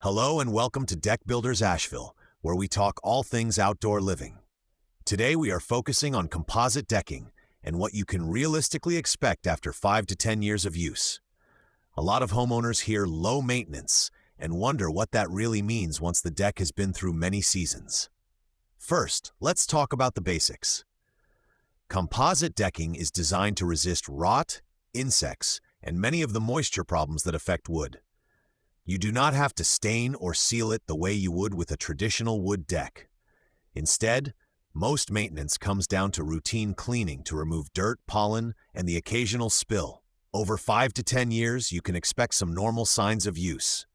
Hello and welcome to Deck Builders Asheville, where we talk all things outdoor living. Today we are focusing on composite decking and what you can realistically expect after 5 to 10 years of use. A lot of homeowners hear low maintenance and wonder what that really means once the deck has been through many seasons. First, let's talk about the basics. Composite decking is designed to resist rot, insects, and many of the moisture problems that affect wood. You do not have to stain or seal it the way you would with a traditional wood deck. Instead, most maintenance comes down to routine cleaning to remove dirt, pollen, and the occasional spill. Over 5 to 10 years, you can expect some normal signs of use.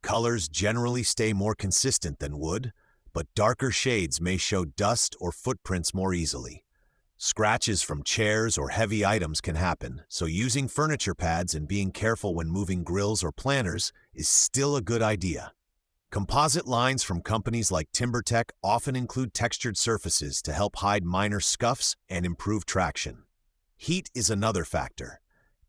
Colors generally stay more consistent than wood, but darker shades may show dust or footprints more easily. Scratches from chairs or heavy items can happen, so using furniture pads and being careful when moving grills or planters is still a good idea. Composite lines from companies like TimberTech often include textured surfaces to help hide minor scuffs and improve traction. Heat is another factor.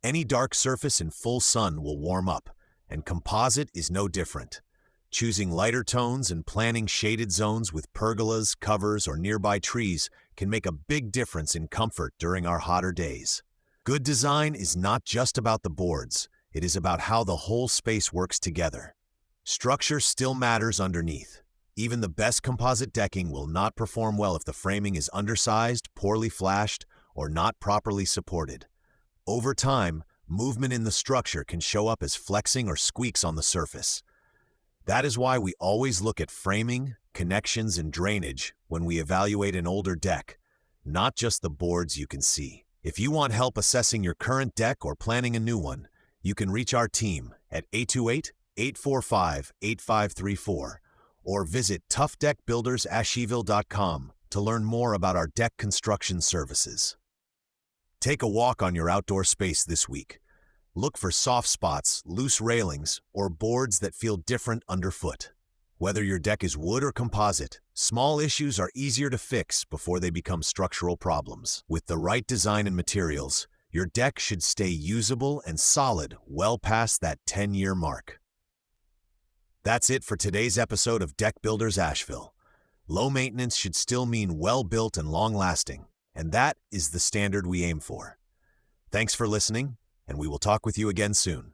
Any dark surface in full sun will warm up, and composite is no different. Choosing lighter tones and planting shaded zones with pergolas, covers, or nearby trees can make a big difference in comfort during our hotter days. Good design is not just about the boards, it is about how the whole space works together. Structure still matters underneath. Even the best composite decking will not perform well if the framing is undersized, poorly flashed, or not properly supported. Over time, movement in the structure can show up as flexing or squeaks on the surface. That is why we always look at framing, connections, and drainage when we evaluate an older deck, not just the boards you can see. If you want help assessing your current deck or planning a new one, you can reach our team at 828-845-8534 or visit toughdeckbuildersasheville.com to learn more about our deck construction services. Take a walk on your outdoor space this week. Look for soft spots, loose railings, or boards that feel different underfoot. Whether your deck is wood or composite, small issues are easier to fix before they become structural problems. With the right design and materials, your deck should stay usable and solid well past that 10-year mark. That's it for today's episode of Deck Builders Asheville. Low maintenance should still mean well-built and long-lasting, and that is the standard we aim for. Thanks for listening, and we will talk with you again soon.